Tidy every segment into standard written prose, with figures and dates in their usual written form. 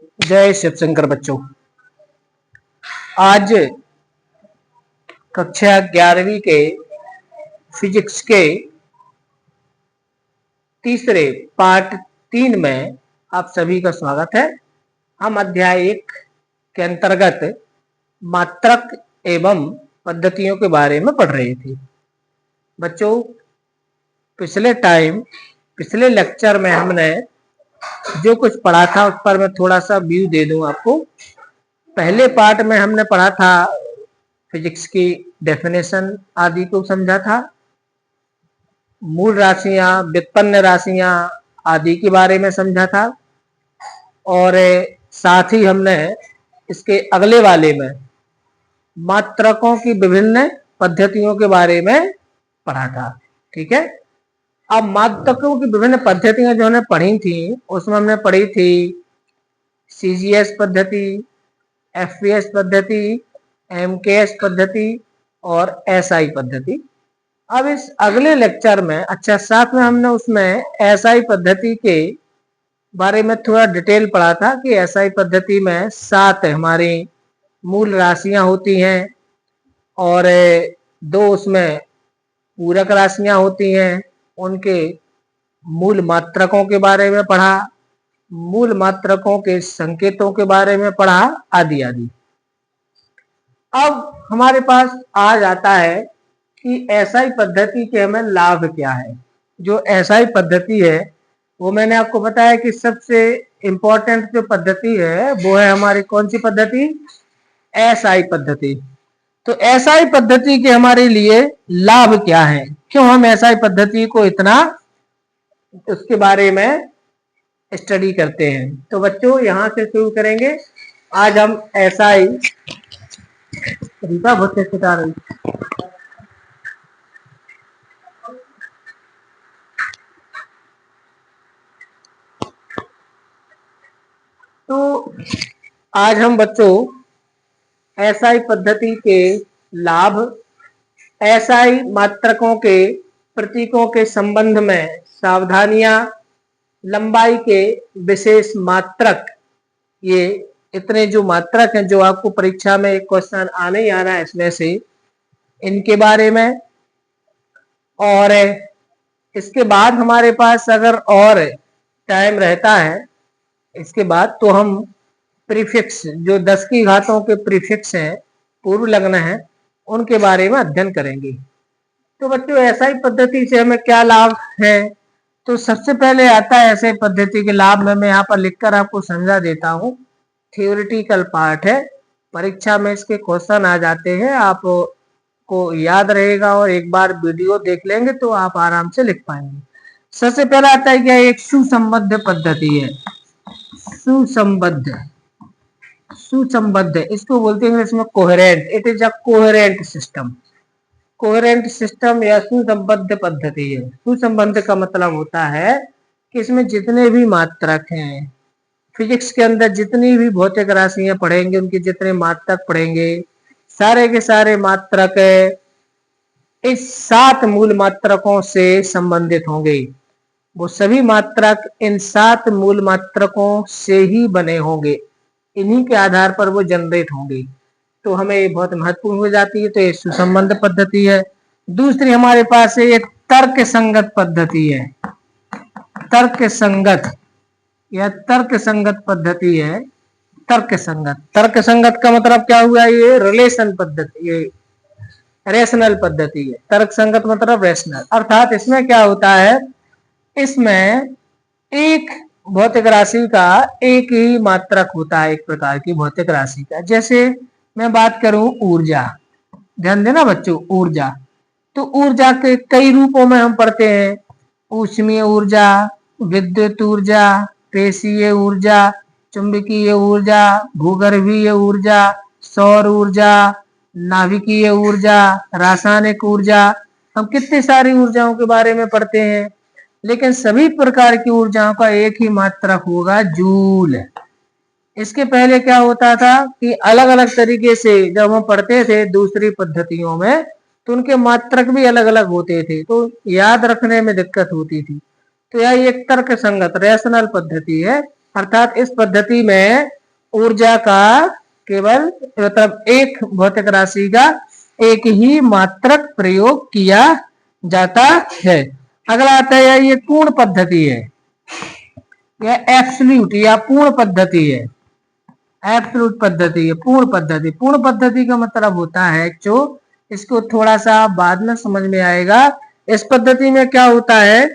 जय शिव शंकर बच्चों। आज कक्षा 11वीं के फिजिक्स के तीसरे पार्ट 3 में आप सभी का स्वागत है। हम अध्याय 1 के अंतर्गत मात्रक एवं पद्धतियों के बारे में पढ़ रहे थे। बच्चों, पिछले लेक्चर में हमने जो कुछ पढ़ा था उस पर मैं थोड़ा सा व्यू दे दूं आपको। पहले पार्ट में हमने पढ़ा था, फिजिक्स की डेफिनेशन आदि को समझा था, मूल राशियां, व्युत्पन्न राशियां आदि के बारे में समझा था, और साथ ही हमने इसके अगले वाले में मात्रकों की विभिन्न पद्धतियों के बारे में पढ़ा था। ठीक है। अब मात्रकों की विभिन्न पद्धतियां जो हमने पढ़ी थी उसमें हमने पढ़ी थी सीजीएस पद्धति, एफवीएस पद्धति, एमकेएस पद्धति और एसआई पद्धति। अब इस अगले लेक्चर में साथ में हमने उसमें एसआई पद्धति के बारे में थोड़ा डिटेल पढ़ा था कि एसआई पद्धति में 7 हमारी मूल राशियां होती हैं और 2 उसमें पूरक राशियां होती हैं। उनके मूल मात्रकों के बारे में पढ़ा, मूल मात्रकों के संकेतों के बारे में पढ़ा, आदि आदि। अब हमारे पास आ जाता है कि एसआई पद्धति के हमें लाभ क्या है। जो एसआई पद्धति है वो मैंने आपको बताया कि सबसे इम्पोर्टेंट जो पद्धति है वो है हमारी कौन सी पद्धति? एसआई पद्धति। तो एसआई पद्धति के हमारे लिए लाभ क्या है, क्यों हम एसआई पद्धति को इतना उसके बारे में स्टडी करते हैं। तो बच्चों यहां से शुरू करेंगे। आज हम एसआई बहुत सिखा रही। तो आज हम बच्चों एसआई पद्धति के लाभ, एसआई मात्रकों के प्रतीकों के संबंध में सावधानियां, लंबाई के विशेष मात्रक, ये इतने जो मात्रक हैं जो आपको परीक्षा में एक क्वेश्चन आने ही आना है इसमें से, इनके बारे में। और इसके बाद हमारे पास अगर और टाइम रहता है इसके बाद तो हम प्रीफिक्स, जो 10 की घातों के प्रीफिक्स हैं, पूर्व लग्न हैं, उनके बारे में अध्ययन करेंगे। तो बच्चों एसआई पद्धति से हमें क्या लाभ है? तो सबसे पहले आता है एसआई पद्धति के लाभ में, मैं यहाँ पर लिखकर आपको समझा देता हूँ। थियोरिटिकल पार्ट है, परीक्षा में इसके क्वेश्चन आ जाते हैं, आपको याद रहेगा और एक बार वीडियो देख लेंगे तो आप आराम से लिख पाएंगे। सबसे पहला आता है क्या? एक सुसंबद्ध पद्धति है। सुसंबद्ध इसको बोलते हैं इंग्लिश में coherent. It is a coherent system. Coherent system या सुसंबद्ध पद्धति है। सुसंबद्ध का मतलब होता है कि इसमें जितने भी मात्रक हैं, फिजिक्स के अंदर जितनी भी भौतिक राशियां पढ़ेंगे, उनके जितने मात्रक पढ़ेंगे, सारे के सारे मात्रक इस 7 मूल मात्रकों से संबंधित होंगे। वो सभी मात्रक इन 7 मूल मात्रकों से ही बने होंगे, इन्हीं के आधार पर वो जनरेट होंगे। तो हमें ये बहुत महत्वपूर्ण हो जाती है। तो ये सुसंबद्ध पद्धति है। दूसरी हमारे पास है एक तर्क संगत पद्धति है। तर्क संगत या तर्क संगत पद्धति है। तर्क संगत का मतलब क्या हुआ? ये रिलेशन पद्धति, ये रेशनल पद्धति है। तर्क संगत मतलब रेशनल, अर्थात इसमें क्या होता है, इसमें एक भौतिक राशि का एक ही मात्रक होता है, एक प्रकार की भौतिक राशि का। जैसे मैं बात करूं ऊर्जा, ध्यान देना बच्चों, ऊर्जा। तो ऊर्जा के कई रूपों में हम पढ़ते हैं। ऊष्मीय ऊर्जा, विद्युत ऊर्जा, पेशीय ऊर्जा, चुंबकीय ऊर्जा, भूगर्भीय ऊर्जा, सौर ऊर्जा, नाभिकीय ऊर्जा, रासायनिक ऊर्जा। हम कितनी सारी ऊर्जाओं के बारे में पढ़ते हैं, लेकिन सभी प्रकार की ऊर्जाओं का एक ही मात्रक होगा, जूल। इसके पहले क्या होता था कि अलग अलग तरीके से जब हम पढ़ते थे दूसरी पद्धतियों में, तो उनके मात्रक भी अलग अलग होते थे, तो याद रखने में दिक्कत होती थी। तो यह एक तर्क संगत रेशनल पद्धति है। अर्थात इस पद्धति में ऊर्जा का केवल मतलब एक भौतिक राशि का एक ही मात्रक प्रयोग किया जाता है। अगला आता है ये पूर्ण पद्धति है, यह एब्सोल्यूट या पूर्ण पद्धति है। एब्सोल्यूट पद्धति है, पूर्ण पद्धति। पूर्ण पद्धति का मतलब होता है जो इसको थोड़ा सा बाद में समझ में आएगा। इस पद्धति में क्या होता है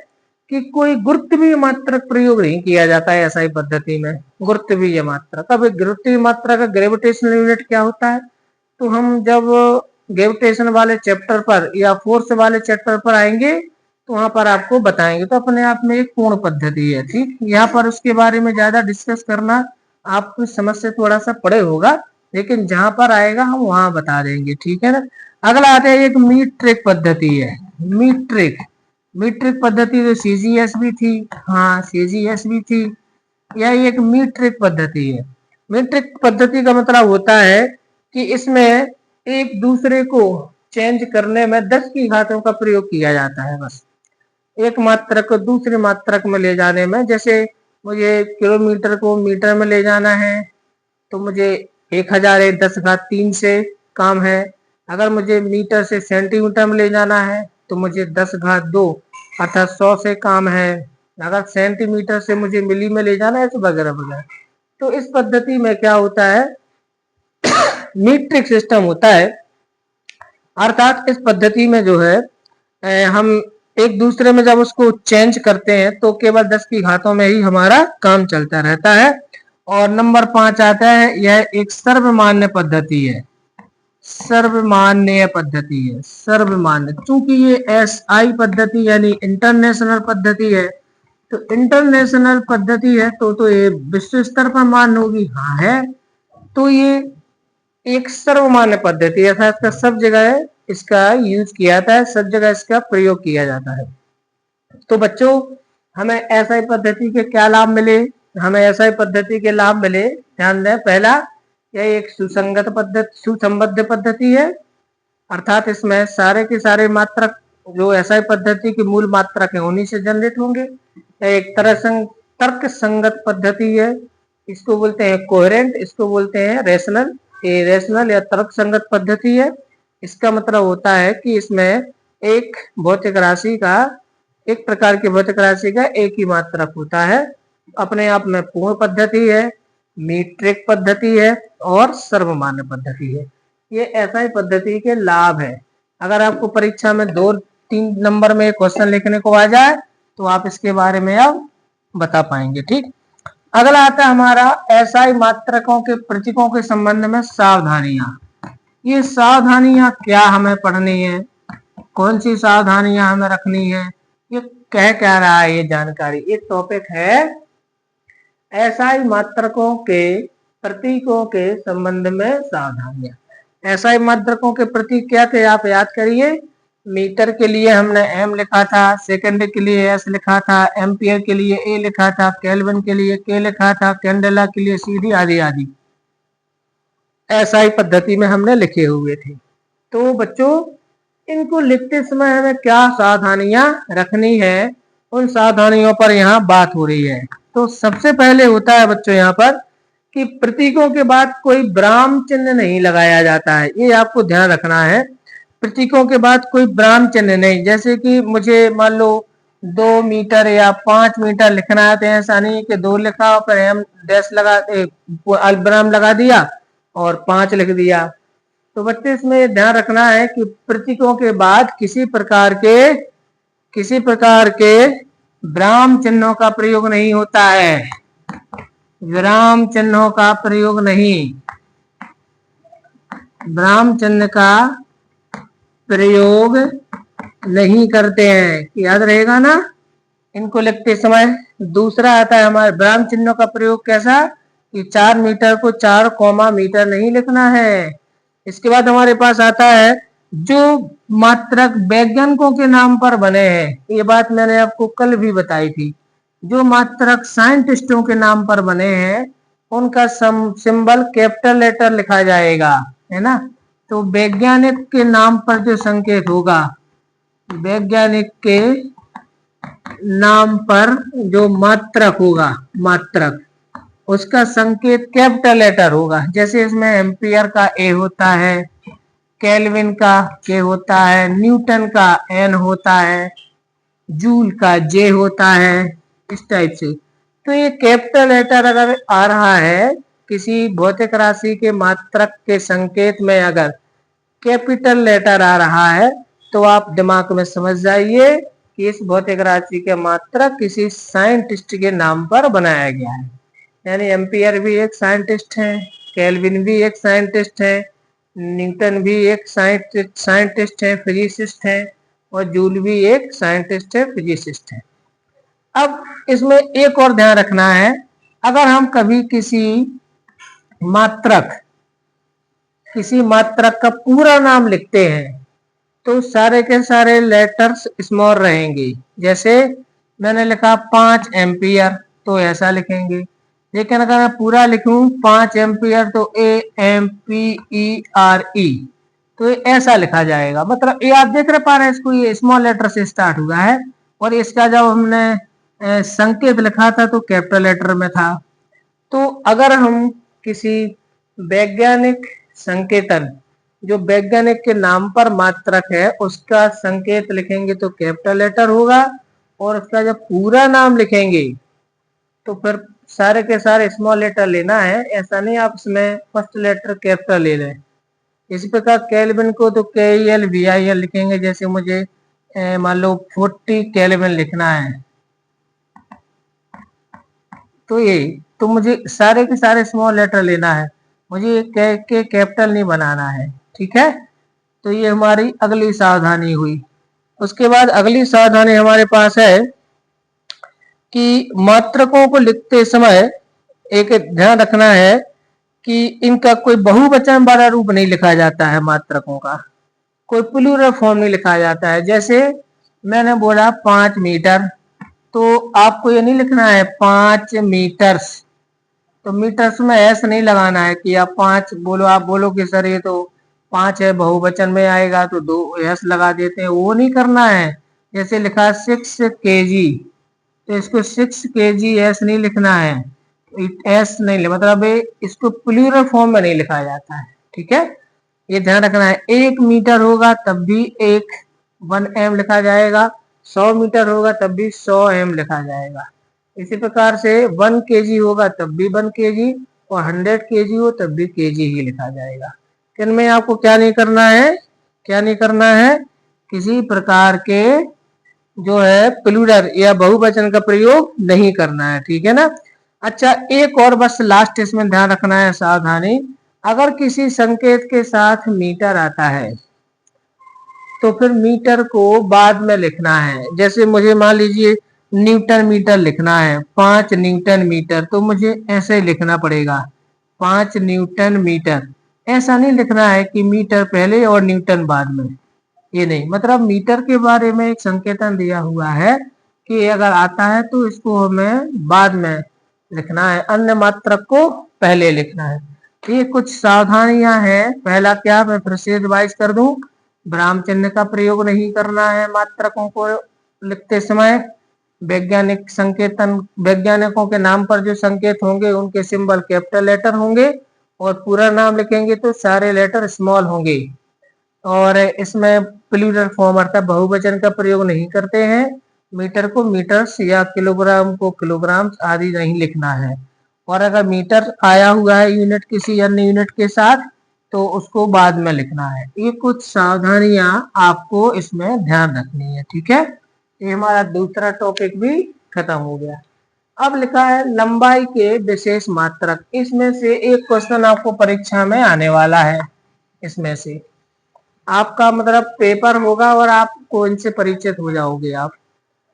कि कोई गुरुत्वीय मात्रक प्रयोग नहीं किया जाता है। ऐसा ही पद्धति में गुरुत्वीय मात्रक, अब गुरुत्वीय मात्रा का ग्रेविटेशनल यूनिट क्या होता है, तो हम जब ग्रेविटेशन वाले चैप्टर पर या फोर्स वाले चैप्टर पर आएंगे तो वहां पर आपको बताएंगे। तो अपने आप में एक पूर्ण पद्धति है, ठीक। यहाँ पर उसके बारे में ज्यादा डिस्कस करना आपको समझ से थोड़ा सा पड़े होगा, लेकिन जहां पर आएगा हम वहां बता देंगे, ठीक है ना। अगला आता है एक मीट्रिक पद्धति है। मीट्रिक मीट्रिक पद्धति तो सीजीएस भी थी, हाँ सीजीएस भी थी। यह एक मीट्रिक पद्धति है। मीट्रिक पद्धति का मतलब होता है कि इसमें एक दूसरे को चेंज करने में 10 की घातों का प्रयोग किया जाता है। बस एक मात्रक को दूसरे मात्रक में ले जाने में, जैसे मुझे किलोमीटर को मीटर में ले जाना है तो मुझे 1000 10 घात 3 से काम है। अगर मुझे मीटर से सेंटीमीटर में ले जाना है तो मुझे 10 घात 2 अर्थात 100 से काम है। अगर सेंटीमीटर से मुझे मिली में ले जाना है तो वगैरह वगैरह। तो इस पद्धति में क्या होता है, मीट्रिक सिस्टम होता है। अर्थात इस पद्धति में जो है हम एक दूसरे में जब उसको चेंज करते हैं तो केवल 10 की घातों में ही हमारा काम चलता रहता है। और नंबर 5 आता है, यह एक सर्वमान्य पद्धति है। सर्वमान्य पद्धति है, सर्वमान्य। चूंकि ये एसआई पद्धति यानी इंटरनेशनल पद्धति है, तो इंटरनेशनल पद्धति है तो ये विश्व स्तर पर मान्य होगी, हाँ है। तो ये एक सर्वमान्य पद्धति है, अर्थात सब जगह इसका यूज किया जाता है, सब जगह इसका प्रयोग किया जाता है। तो बच्चों हमें एसआई पद्धति के क्या लाभ मिले, हमें एसआई पद्धति के लाभ मिले, ध्यान दें। पहला, यह एक सुसंगत पद्धति, सुसंबद्ध पद्धति है। अर्थात इसमें सारे के सारे मात्रक जो एसआई पद्धति की मूल मात्रक है उन्हीं से जनरेट होंगे। एक तर्क संगत पद्धति है, इसको बोलते हैं कोहेरेंट, इसको बोलते हैं रेशनल। ये रेशनल या तर्क संगत पद्धति है। इसका मतलब होता है कि इसमें एक भौतिक राशि का, एक प्रकार की भौतिक राशि का एक ही मात्रक होता है। अपने आप में पूर्ण पद्धति है, मीट्रिक पद्धति है और सर्वमान्य पद्धति है। ये एसआई पद्धति के लाभ है। अगर आपको परीक्षा में 2-3 नंबर में क्वेश्चन लिखने को आ जाए तो आप इसके बारे में अब बता पाएंगे, ठीक। अगला आता है हमारा एसआई मात्रकों के प्रतीकों के संबंध में सावधानियां। ये सावधानियां क्या हमें पढ़नी है, कौन सी सावधानियां हमें रखनी है, ये कह क्या रहा है ये जानकारी। ये टॉपिक है एसआई मात्रकों के प्रतीकों के संबंध में सावधानियां। एसआई मात्रकों के प्रतीक क्या थे आप याद करिए। मीटर के लिए हमने एम लिखा था, सेकंड के लिए एस लिखा था, एम्पियर के लिए ए लिखा था, केल्विन के लिए के लिखा था, कैंडेला के लिए सीडी आदि आदि एसआई पद्धति में हमने लिखे हुए थे। तो बच्चों इनको लिखते समय हमें क्या सावधानियां रखनी है, उन सावधानियों पर यहाँ बात हो रही है। तो सबसे पहले होता है बच्चों यहाँ पर कि प्रतीकों के बाद कोई विराम चिन्ह नहीं लगाया जाता है, ये आपको ध्यान रखना है। प्रतीकों के बाद कोई विराम चिन्ह नहीं, जैसे कि मुझे मान लो 2 मीटर या 5 मीटर लिखना है तो ऐसा नहीं कि 2 लिखा और फिर एम डैश लगा विराम लगा दिया और 5 लिख दिया। तो बच्चे इसमें ध्यान रखना है कि प्रतीकों के बाद किसी प्रकार के विराम चिन्हों का प्रयोग नहीं होता है। विराम चिन्हों का प्रयोग नहीं, विराम चिन्ह का प्रयोग नहीं करते हैं, याद रहेगा ना इनको लिखते समय। दूसरा आता है हमारे विराम चिन्हों का प्रयोग कैसा कि 4 मीटर को 4 मीटर नहीं लिखना है। इसके बाद हमारे पास आता है जो मात्रक वैज्ञानिकों के नाम पर बने हैं, ये बात मैंने आपको कल भी बताई थी। जो मात्रक साइंटिस्टों के नाम पर बने हैं उनका सिंबल कैपिटल लेटर लिखा जाएगा, है ना। तो वैज्ञानिक के नाम पर जो संकेत होगा, वैज्ञानिक के नाम पर जो मात्रक होगा, मात्रक उसका संकेत कैपिटल लेटर होगा। जैसे इसमें एम्पियर का ए होता है, केल्विन का के होता है, न्यूटन का एन होता है, जूल का जे होता है, इस टाइप से। तो ये कैपिटल लेटर अगर आ रहा है किसी भौतिक राशि के मात्रक के संकेत में, अगर कैपिटल लेटर आ रहा है तो आप दिमाग में समझ जाइए कि इस भौतिक राशि के मात्रक किसी साइंटिस्ट के नाम पर बनाया गया है। यानी एम्पियर भी एक साइंटिस्ट है, केल्विन भी एक साइंटिस्ट है, न्यूटन भी एक साइंटिस्ट है, फिजिसिस्ट है, और जूल भी एक साइंटिस्ट है, फिजिसिस्ट है। अब इसमें एक और ध्यान रखना है, अगर हम कभी किसी मात्रक का पूरा नाम लिखते हैं तो सारे के सारे लेटर्स स्मॉल रहेंगे। जैसे मैंने लिखा 5 एम्पियर तो ऐसा लिखेंगे, लेकिन अगर मैं पूरा लिखूं 5 एम्पियर तो AMPERE तो ये ऐसा लिखा जाएगा। मतलब ये आप देख पा रहे हैं इसको, ये स्मॉल लेटर से स्टार्ट हुआ है और इसका जब हमने संकेत लिखा था तो कैपिटल लेटर में था। तो अगर हम किसी वैज्ञानिक संकेतन, जो वैज्ञानिक के नाम पर मात्रक है, उसका संकेत लिखेंगे तो कैपिटल लेटर होगा, और उसका जब पूरा नाम लिखेंगे तो फिर सारे के सारे स्मॉल लेटर लेना है। ऐसा नहीं आप इसमें फर्स्ट लेटर कैपिटल ले लें। इसी प्रकार केल्विन को तो KELVIN लिखेंगे। जैसे मुझे मान लो 40 केल्विन लिखना है तो मुझे सारे के सारे स्मॉल लेटर लेना है, मुझे के कैपिटल नहीं बनाना है। ठीक है, तो ये हमारी अगली सावधानी हुई। उसके बाद अगली सावधानी हमारे पास है कि मात्रकों को लिखते समय एक ध्यान रखना है कि इनका कोई बहुवचन वाला रूप नहीं लिखा जाता है। मात्रकों का कोई प्लूरल फॉर्म नहीं लिखा जाता है। जैसे मैंने बोला 5 मीटर, तो आपको ये नहीं लिखना है 5 मीटर्स, तो मीटर्स में एस नहीं लगाना है कि आप 5 बोलो। आप बोलो कि सर ये तो 5 है, बहुवचन में आएगा तो 2 एस लगा देते हैं, वो नहीं करना है। जैसे लिखा 6 kg तो इसको 6 kg एस नहीं लिखना है, एस नहीं, मतलब इसको प्लूरल फॉर्म में नहीं लिखा जाता है। ठीक है, ये ध्यान रखना है। 1 मीटर होगा तब भी 1 m लिखा जाएगा, 100 मीटर होगा तब भी 100 m लिखा जाएगा। इसी प्रकार से 1 kg होगा तब भी 1 kg, और 100 kg हो तब भी kg ही लिखा जाएगा। इनमें आपको क्या नहीं करना है, किसी प्रकार के जो है प्लूरल या बहुवचन का प्रयोग नहीं करना है। ठीक है ना। अच्छा, एक और बस लास्ट इसमें ध्यान रखना है सावधानी, अगर किसी संकेत के साथ मीटर आता है तो फिर मीटर को बाद में लिखना है। जैसे मुझे मान लीजिए न्यूटन मीटर लिखना है, 5 न्यूटन मीटर, तो मुझे ऐसे लिखना पड़ेगा 5 न्यूटन मीटर। ऐसा नहीं लिखना है कि मीटर पहले और न्यूटन बाद में, ये नहीं। मतलब मीटर के बारे में एक संकेतन दिया हुआ है कि अगर आता है तो इसको हमें बाद में लिखना है, अन्य मात्रक को पहले लिखना है। ये कुछ सावधानियां हैं। पहला क्या, मैं फिर से रिवाइज कर दूं, विराम चिन्ह का प्रयोग नहीं करना है मात्रकों को लिखते समय। वैज्ञानिक संकेतन, वैज्ञानिकों के नाम पर जो संकेत होंगे उनके सिंबल कैपिटल लेटर होंगे, और पूरा नाम लिखेंगे तो सारे लेटर स्मॉल होंगे। और इसमें प्लूरल फॉर्म अर्थात बहुवचन का प्रयोग नहीं करते हैं। मीटर को मीटर्स या किलोग्राम को किलोग्राम्स आदि नहीं लिखना है। और अगर मीटर आया हुआ है यूनिट किसी अन्य यूनिट के साथ तो उसको बाद में लिखना है। ये कुछ सावधानियां आपको इसमें ध्यान रखनी है। ठीक है, ये हमारा दूसरा टॉपिक भी खत्म हो गया। अब लिखा है लंबाई के विशेष मात्रक। इसमें से एक क्वेश्चन आपको परीक्षा में आने वाला है। इसमें से आपका मतलब पेपर होगा और आपको इनसे परिचित हो जाओगे आप।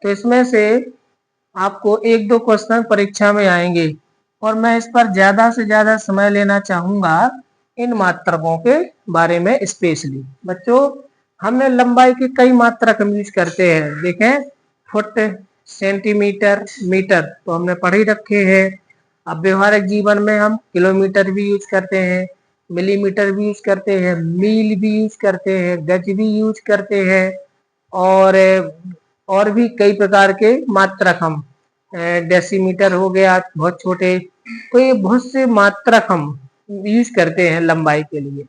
तो इसमें से आपको 1-2 क्वेश्चन परीक्षा में आएंगे, और मैं इस पर ज्यादा से ज्यादा समय लेना चाहूंगा इन मात्रकों के बारे में स्पेशली। बच्चों, हमने लंबाई के कई मात्रक यूज करते हैं। देखें, फुट, सेंटीमीटर, मीटर तो हमने पढ़ ही रखे हैं। अब व्यवहारिक जीवन में हम किलोमीटर भी यूज करते हैं, मिलीमीटर भी यूज करते हैं, मील भी यूज करते हैं, गज भी यूज करते हैं, और भी कई प्रकार के मात्रक हम, डेसीमीटर हो गया बहुत छोटे तो ये बहुत से मात्रक हम यूज करते हैं लंबाई के लिए,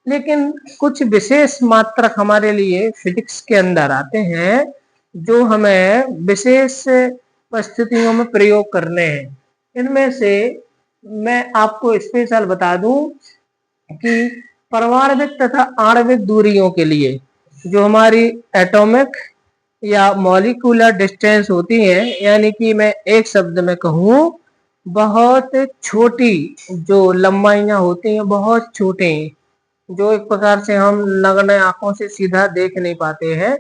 लेकिन कुछ विशेष मात्रक हमारे लिए फिजिक्स के अंदर आते हैं जो हमें विशेष परिस्थितियों में प्रयोग करने हैं। इनमें से मैं आपको स्पेशल बता दूं कि परमाणविक तथा आणविक दूरियों के लिए जो हमारी एटॉमिक या मॉलिक्यूलर डिस्टेंस होती है, यानी कि मैं एक शब्द में कहूँ बहुत छोटी जो लंबाइयां होती हैं, बहुत छोटे, जो एक प्रकार से हम नग्न आंखों से सीधा देख नहीं पाते हैं,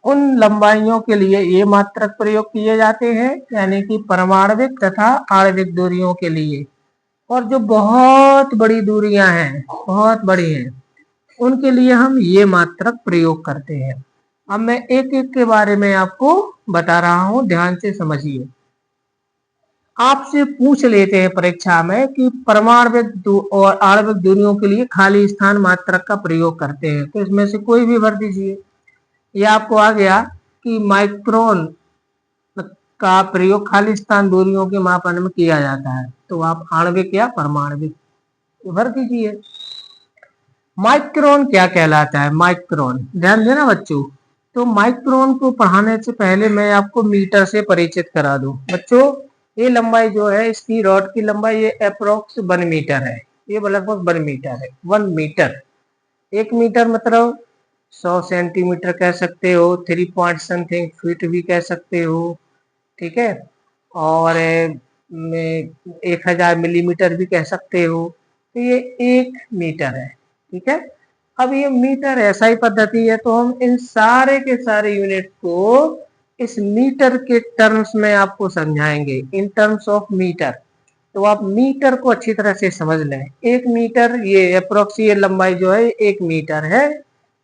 उन लंबाइयों के लिए ये मात्रक प्रयोग किए जाते हैं, यानी कि परमाणविक तथा आणविक दूरियों के लिए। और जो बहुत बड़ी दूरियां हैं, बहुत बड़ी हैं, उनके लिए हम ये मात्रक प्रयोग करते हैं। अब मैं एक एक के बारे में आपको बता रहा हूं, ध्यान से समझिए। आपसे पूछ लेते हैं परीक्षा में कि परमाणविक और आणविक दूरियों के लिए खाली स्थान मात्रक का प्रयोग करते हैं, तो इसमें से कोई भी भर दीजिए। ये आपको आ गया कि माइक्रोन का प्रयोग खाली स्थान दूरियों के मापन में किया जाता है, तो आप आणविक या परमाणविक भर दीजिए। माइक्रोन क्या कहलाता है? माइक्रोन, ध्यान देना बच्चों। तो माइक्रोन को पढ़ाने से पहले मैं आपको मीटर से परिचित करा दूं। बच्चों, ये लंबाई जो है, इसकी रॉड की लंबाई ये अप्रोक्स 1 मीटर है। ये लगभग 1 मीटर है। 1 मीटर, 1 मीटर मतलब 100 सेंटीमीटर कह सकते हो, 3 पॉइंट समथिंग फीट भी कह सकते हो, ठीक है। और 1000 मिलीमीटर भी कह सकते हो। तो ये 1 मीटर है, ठीक है। अब ये मीटर एसआई पद्धति है, तो हम इन सारे के सारे यूनिट को इस मीटर के टर्म्स में आपको समझाएंगे, इन टर्म्स ऑफ मीटर। तो आप मीटर को अच्छी तरह से समझ लें। 1 मीटर, ये अप्रोक्सीमेट लंबाई जो है 1 मीटर है,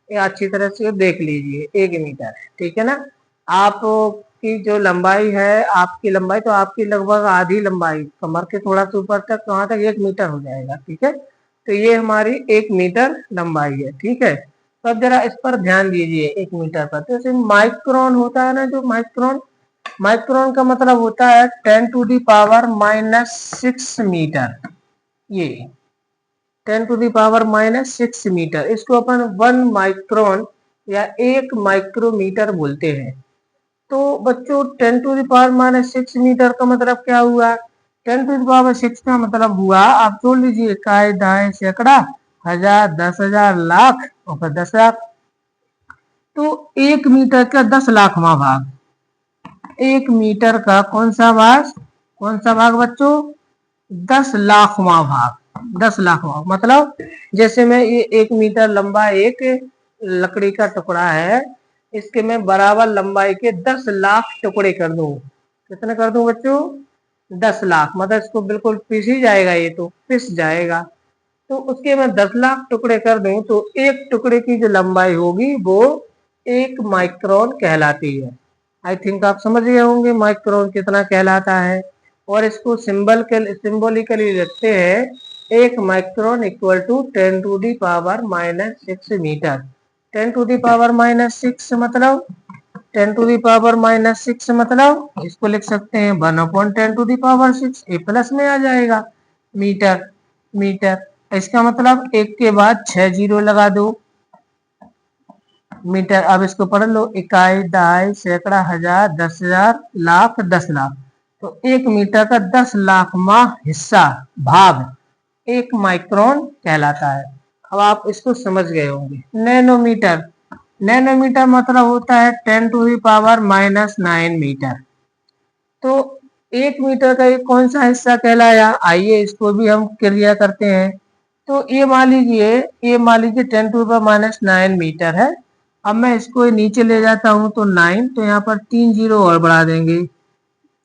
ये अच्छी तरह से देख लीजिए, 1 मीटर है, ठीक है ना। आपकी जो लंबाई है, आपकी लंबाई तो आपकी लगभग आधी लंबाई, कमर के थोड़ा सा ऊपर तक, वहां तक 1 मीटर हो जाएगा, ठीक है। तो ये हमारी 1 मीटर लंबाई है, ठीक है। तो अब जरा इस पर ध्यान दीजिए, 1 मीटर पर। तो माइक्रोन होता है ना, जो माइक्रोन, माइक्रोन का मतलब होता है 10⁻⁻6 मीटर। ये 10⁻⁻6 मीटर, इसको अपन 1 माइक्रोन या 1 माइक्रोमीटर बोलते हैं। तो बच्चों 10⁻⁻6 मीटर का मतलब क्या हुआ? 10⁻6 का मतलब हुआ, आप जोड़ लीजिए, इकाई, दहाई, सैकड़ा, हजार, 10,000, लाख और फिर 10 लाख। तो 1 मीटर का 10 लाखवां भाग, 1 मीटर का कौन सा भाग, कौन सा भाग बच्चों? 10 लाखवां भाग। 10 लाखवां मतलब, जैसे मैं ये 1 मीटर लंबा एक लकड़ी का टुकड़ा है, इसके मैं बराबर लंबाई के 10 लाख टुकड़े कर दूं। कितने कर दूं बच्चों? 10 लाख, मतलब इसको बिल्कुल पिस ही जाएगा, ये तो पिस जाएगा। तो उसके मैं 10 लाख टुकड़े कर दूं, तो एक टुकड़े की जो लंबाई होगी वो 1 माइक्रोन कहलाती है। आई थिंक आप समझ गए होंगे माइक्रोन कितना कहलाता है। और इसको सिंबॉलिकली लिखते हैं, 1 माइक्रोन इक्वल टू 10⁻⁻6 मीटर। 10⁻⁻6 मतलब, 10⁻⁻6 मतलब इसको लिख सकते हैं 1/10⁻6, ए प्लस में आ जाएगा मीटर। मीटर, इसका मतलब 1 के बाद 6 जीरो लगा दो, मीटर। अब इसको पढ़ लो, इकाई, दहाई, सैकड़ा, हजार, 10,000, लाख, 10 लाख। तो 1 मीटर का 10 लाखवां हिस्सा, भाग, 1 माइक्रोन कहलाता है। अब आप इसको समझ गए होंगे। नैनोमीटर, नैनोमीटर मतलब होता है 10⁻⁻9 मीटर। तो 1 मीटर का ये कौन सा हिस्सा कहलाया? आइए इसको भी हम क्रिया करते हैं। तो ये मान लीजिए, 10⁻⁻9 मीटर है। अब मैं इसको नीचे ले जाता हूं तो 9, तो यहाँ पर 3 जीरो और बढ़ा देंगे,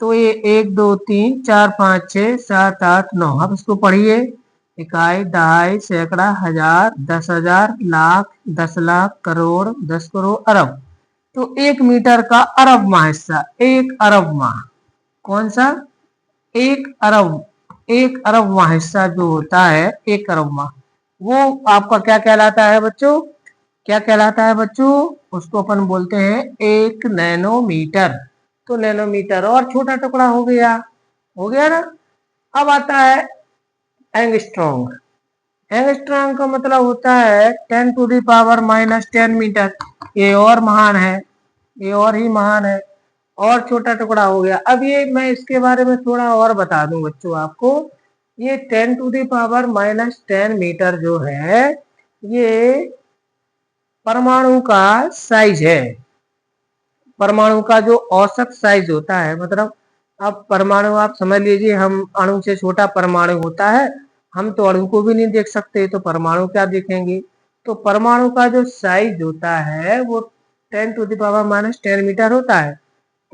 तो ये 1 2 3 4 5 6 7 8 9। अब इसको पढ़िए, इकाई, दहाई, सैकड़ा, हजार, 10,000, लाख, 10 लाख, करोड़, 10 करोड़, अरब। तो 1 मीटर का अरबवां हिस्सा, 1 अरबवां, कौन सा? 1 अरब, 1 अरबवां हिस्सा जो होता है, 1 अरबवां, वो आपका क्या कहलाता है बच्चों? क्या कहलाता है बच्चों? उसको अपन बोलते हैं 1 नैनोमीटर। तो नैनोमीटर, और छोटा टुकड़ा हो गया, हो गया ना। अब आता है एंगस्ट्रॉन्ग। एंगस्ट्रॉन्ग का मतलब होता है 10⁻⁻10 मीटर। ये और महान है, ये और ही महान है, और छोटा टुकड़ा हो गया। अब ये मैं इसके बारे में थोड़ा और बता दूं बच्चों आपको। ये 10⁻10 मीटर जो है ये परमाणु का साइज है। परमाणु का जो औसत साइज होता है, मतलब अब परमाणु आप समझ लीजिए, हम अणु से छोटा परमाणु होता है, हम तो अणु को भी नहीं देख सकते, तो परमाणु क्या देखेंगे। तो परमाणु का जो साइज होता है वो 10⁻10 मीटर होता है।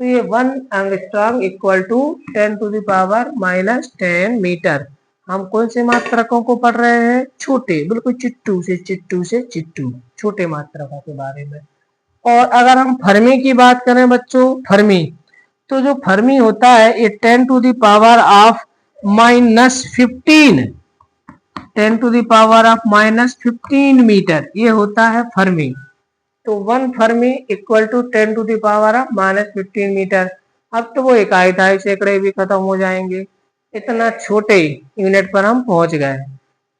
तो ये 1 एंगस्ट्रॉम इक्वल टू 10⁻10 मीटर। हम कौन से मात्रकों को पढ़ रहे हैं? छोटे, बिल्कुल चिट्टू से चिट्टू छोटे मात्रकों के बारे में। और अगर हम फर्मी की बात करें बच्चों, फर्मी, तो जो फर्मी होता है ये 10⁻⁻15 10⁻⁻15 मीटर, ये होता है फर्मी। तो 1 फर्मी इक्वल टू 10⁻⁻15 मीटर। अब तो वो इकाई ढाई सैकड़े भी खत्म हो जाएंगे, इतना छोटे यूनिट पर हम पहुंच गए।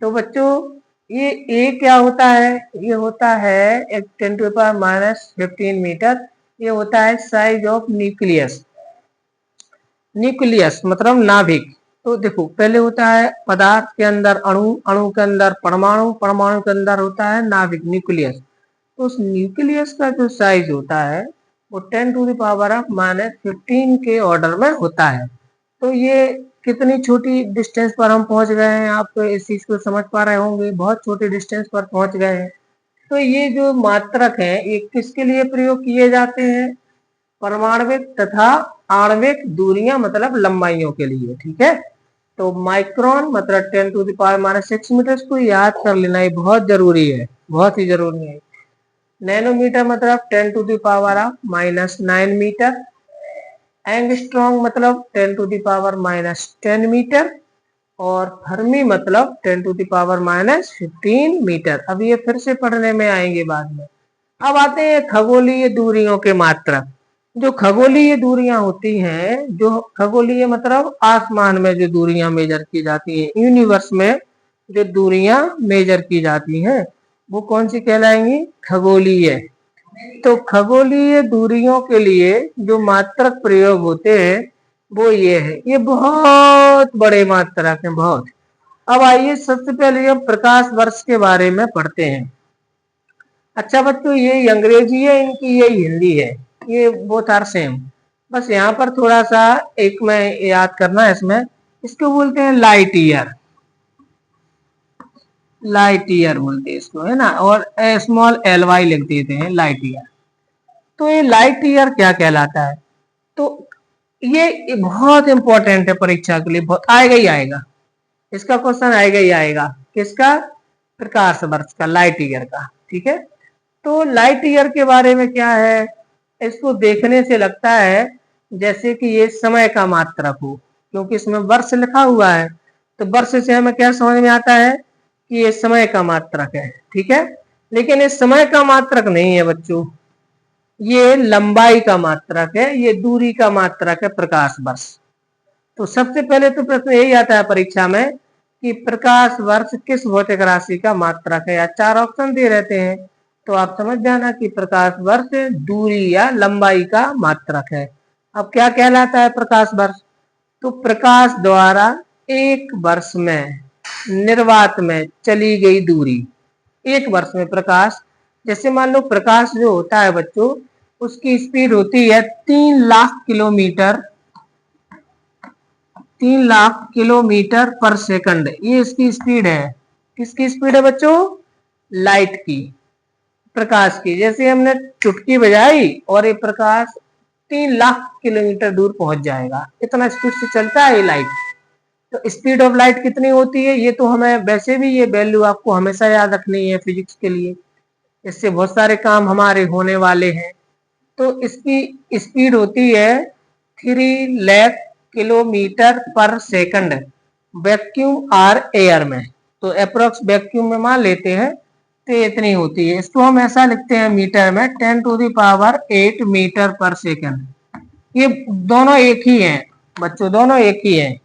तो बच्चों ये ए क्या होता है? ये होता है 10⁻⁻15 मीटर। ये होता है साइज ऑफ न्यूक्लियस। न्यूक्लियस मतलब नाभिक। तो देखो पहले होता है पदार्थ के अंदर अणु, अणु के अंदर परमाणु, परमाणु के अंदर होता है नाभिक, न्यूक्लियस। तो उस न्यूक्लियस का जो साइज होता है वो 10⁻⁻15 के ऑर्डर में होता है। तो ये कितनी छोटी डिस्टेंस पर हम पहुंच गए हैं, आप तो इस चीज को समझ पा रहे होंगे, बहुत छोटे डिस्टेंस पर पहुंच गए हैं। तो ये जो मात्रक है ये किसके लिए प्रयोग किए जाते हैं? परमाणविक तथा आणविक दूरियां मतलब लंबाइयों के लिए, ठीक है। तो माइक्रोन मतलब 10⁻⁻6 मीटर को याद कर लेना, ये बहुत जरूरी है, बहुत ही जरूरी है। नैनोमीटर मतलब 10⁻⁻9 मीटर। एंगस्ट्रॉन्ग मतलब 10⁻⁻10 मीटर। और फर्मी मतलब 10⁻⁻15 मीटर। अब ये फिर से पढ़ने में आएंगे बाद में। अब आते हैं खगोलीय दूरियों के मात्रक। जो खगोलीय दूरियां होती हैं, जो खगोलीय मतलब आसमान में जो दूरियां मेजर की जाती हैं, यूनिवर्स में जो दूरियां मेजर की जाती हैं वो कौन सी कहलाएंगी? खगोलीय। तो खगोलीय दूरियों के लिए जो मात्रक प्रयोग होते हैं वो ये है, ये बहुत बड़े मात्रक हैं, बहुत। अब आइए सबसे पहले हम प्रकाश वर्ष के बारे में पढ़ते हैं। अच्छा बच्चों ये अंग्रेजी है इनकी, ये हिंदी है, ये बोथ आर सेम। बस यहाँ पर थोड़ा सा एक में याद करना है इसमें, इसको बोलते हैं लाइट ईयर। लाइट ईयर बोलते हैं इसको, है ना, और स्मॉल LY लिख देते हैं लाइट ईयर। तो ये लाइट ईयर क्या कहलाता है? तो ये बहुत इंपॉर्टेंट है परीक्षा के लिए, बहुत आएगा ही आएगा, इसका क्वेश्चन आएगा ही आएगा। किसका? प्रकाश वर्ष का, लाइट ईयर का, ठीक है। तो लाइट ईयर के बारे में क्या है, इसको देखने से लगता है जैसे कि ये समय का मात्रक हो, क्योंकि इसमें वर्ष लिखा हुआ है। तो वर्ष से हमें क्या समझ में आता है कि ये समय का मात्रक है, ठीक है। लेकिन ये समय का मात्रक नहीं है बच्चों, ये लंबाई का मात्रक है, ये दूरी का मात्रक है, प्रकाश वर्ष। तो सबसे पहले तो प्रश्न यही आता है परीक्षा में कि प्रकाश वर्ष किस भौतिक राशि का मात्रक है, या 4 ऑप्शन दे रहते हैं, तो आप समझ जाना कि प्रकाश वर्ष दूरी या लंबाई का मात्रक है। अब क्या कहलाता है प्रकाश वर्ष? तो प्रकाश द्वारा एक वर्ष में निर्वात में चली गई दूरी, एक वर्ष में प्रकाश, जैसे मान लो प्रकाश जो होता है बच्चों, उसकी स्पीड होती है 3 लाख किलोमीटर, 3 लाख किलोमीटर पर सेकंड, ये इसकी स्पीड है। किसकी स्पीड है बच्चों? लाइट की, प्रकाश की। जैसे हमने चुटकी बजाई और ये प्रकाश 3 लाख किलोमीटर दूर पहुंच जाएगा, इतना स्पीड से चलता है ये लाइट। तो स्पीड ऑफ लाइट कितनी होती है, ये तो हमें वैसे भी ये वैल्यू आपको हमेशा याद रखनी है फिजिक्स के लिए, इससे बहुत सारे काम हमारे होने वाले हैं। तो इसकी स्पीड होती है 3 लाख किलोमीटर पर सेकंड, वैक्यूम और एयर में। तो अप्रोक्स वैक्यूम में मान लेते हैं तो इतनी होती है। इसको हम ऐसा लिखते हैं मीटर में, 10⁸ मीटर पर सेकंड। ये दोनों एक ही हैं बच्चों, दोनों एक ही हैं।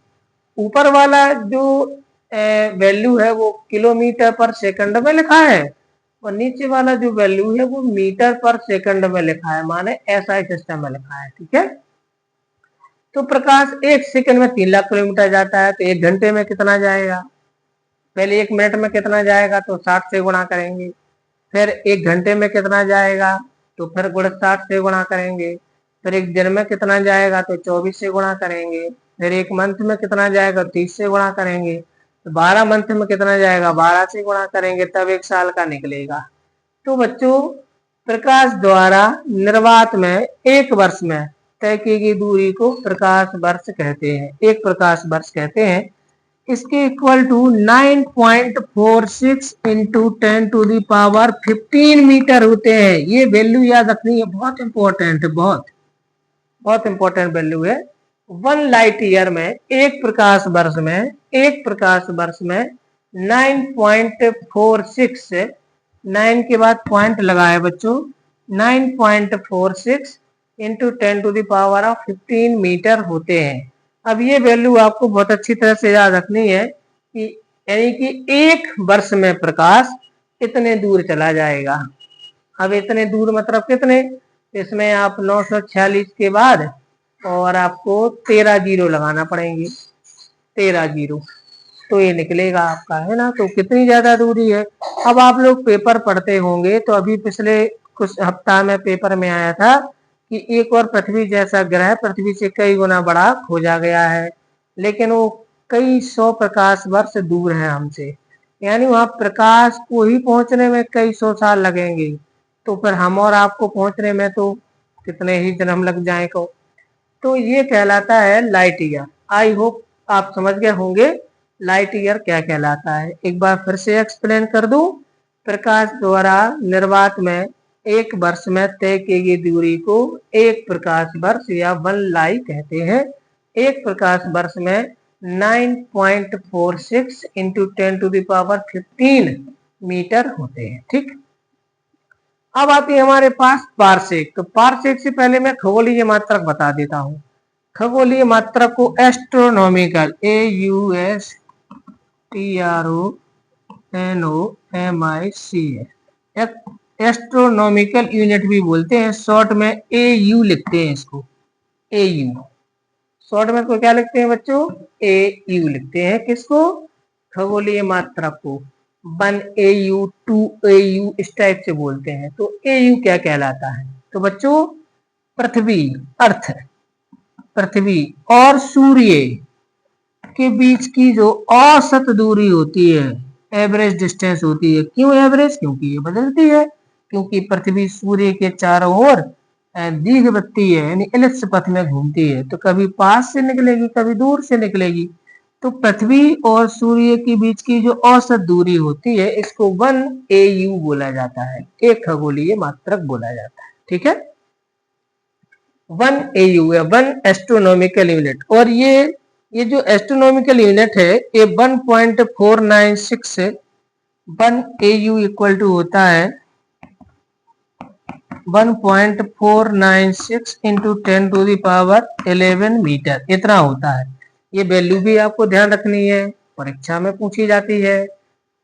ऊपर वाला जो वैल्यू है वो किलोमीटर पर सेकंड में लिखा है और नीचे वाला जो वैल्यू है वो मीटर पर सेकंड में लिखा है, माने ऐसा सिस्टम में लिखा है। ठीक है, तो प्रकाश 1 सेकंड में 3 लाख किलोमीटर जाता है, तो 1 घंटे में कितना जाएगा? पहले 1 मिनट में कितना जाएगा, तो 60 से गुणा करेंगे। फिर 1 घंटे में कितना जाएगा, तो फिर गुणा 60 से गुणा करेंगे। फिर 1 दिन में कितना जाएगा, तो 24 से गुणा करेंगे। फिर 1 मंथ में कितना जाएगा, 30 से गुणा करेंगे। तो 12 मंथ में कितना जाएगा, 12 से गुणा करेंगे, तब 1 साल का निकलेगा। तो बच्चों, प्रकाश द्वारा निर्वात में 1 वर्ष में तय की गई दूरी को प्रकाश वर्ष कहते हैं, 1 प्रकाश वर्ष कहते हैं। इसके इक्वल टू 9.46 इंटू 10⁻15 मीटर होते हैं। ये वैल्यू याद रखनी है, बहुत इंपॉर्टेंट है, बहुत बहुत इंपॉर्टेंट वैल्यू है। 1 लाइट ईयर में 1 प्रकाश वर्ष में 9.46, 9 के बाद पॉइंट लगाए बच्चों, 9.46 इंटू 10⁻15 मीटर होते हैं। अब ये वैल्यू आपको बहुत अच्छी तरह से याद रखनी है कि यानी कि 1 वर्ष में प्रकाश इतने दूर चला जाएगा। अब इतने दूर मतलब कितने, इसमें आप 946 के बाद और आपको 13 जीरो लगाना पड़ेंगे, 13 जीरो, तो ये निकलेगा आपका, है ना। तो कितनी ज्यादा दूरी है। अब आप लोग पेपर पढ़ते होंगे तो अभी पिछले कुछ हफ्ता में पेपर में आया था कि एक और पृथ्वी जैसा ग्रह पृथ्वी से कई गुना बड़ा खोजा गया है, लेकिन वो कई 100 प्रकाश वर्ष दूर है हमसे, यानी वहां प्रकाश को ही पहुंचने में कई 100 साल लगेंगे, तो फिर हम और आपको पहुंचने में तो कितने ही जन्म लग जाए को। तो ये कहलाता है लाइट ईयर। आई होप आप समझ गए होंगे लाइट ईयर क्या कहलाता है। एक बार फिर से एक्सप्लेन कर दूं, प्रकाश द्वारा निर्वात में 1 वर्ष में तय की गई दूरी को 1 प्रकाश वर्ष या 1 लाइट कहते हैं। 1 प्रकाश वर्ष में 9.46 इंटू 10⁻15 मीटर होते हैं। ठीक, अब आती है हमारे पास पारसेक। तो पारसेक से पहले मैं खगोलीय मात्रक बता देता हूँ। खगोलीय मात्रक को एस्ट्रोनॉमिकल, AUSTRONOMIC, एस्ट्रोनॉमिकल यूनिट भी बोलते हैं, शॉर्ट में AU लिखते हैं इसको, AU शॉर्ट में को क्या लिखते हैं बच्चों, AU लिखते हैं। किसको, खगोलीय मात्रक को। 1 AU 2 AU इस टाइप से बोलते हैं। तो AU क्या कहलाता है, तो बच्चों पृथ्वी, अर्थ, पृथ्वी और सूर्य के बीच की जो औसत दूरी होती है, एवरेज डिस्टेंस होती है। क्यों एवरेज, क्योंकि ये बदलती है, क्योंकि पृथ्वी सूर्य के चारों ओर दीर्घवृत्तीय है, यानी एलिप्स पथ में घूमती है, तो कभी पास से निकलेगी कभी दूर से निकलेगी। तो पृथ्वी और सूर्य के बीच की जो औसत दूरी होती है इसको 1 AU बोला जाता है, 1 खगोलीय मात्रक बोला जाता है। ठीक है, 1 AU है, 1 एस्ट्रोनॉमिकल यूनिट। और ये जो एस्ट्रोनॉमिकल यूनिट है ये 1.496, 1 AU इक्वल टू होता है 1.496 इंटू 10⁻11 मीटर, इतना होता है। ये वैल्यू भी आपको ध्यान रखनी है, परीक्षा में पूछी जाती है।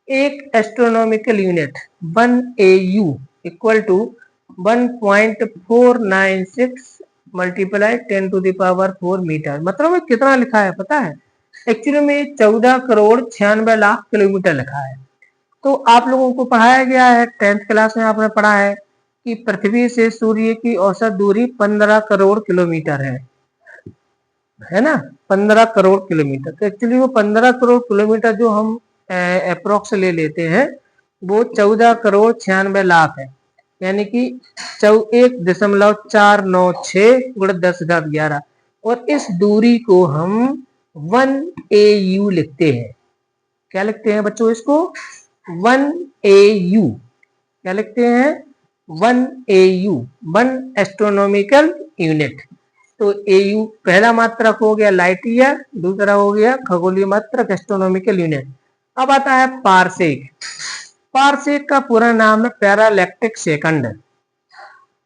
एक astronomical unit 1 AU equal to 1.496 multiply 10⁴ metre. मतलब कितना लिखा है पता है, एक्चुअली में 14,96,00,000 किलोमीटर लिखा है। तो आप लोगों को पढ़ाया गया है, 10th क्लास में आपने पढ़ा है कि पृथ्वी से सूर्य की औसत दूरी 15 करोड़ किलोमीटर है ना, 15 करोड़ किलोमीटर। तो एक्चुअली वो 15 करोड़ किलोमीटर जो हम अप्रोक्स ले लेते हैं वो 14,96,00,000 है, यानी कि 1.496 गुणा 10⁻11, और इस दूरी को हम 1 AU लिखते हैं। क्या लिखते हैं बच्चों इसको, 1 AU क्या लिखते हैं, 1 AU, 1 एस्ट्रोनॉमिकल यूनिट। तो AU पहला मात्रक हो गया लाइट ईयर, दूसरा हो गया खगोलीय मात्रक एस्ट्रोनॉमिकल यूनिट। अब आता है पारसेक। पारसेक का पूरा नाम है पैरालैक्टिक सेकंड।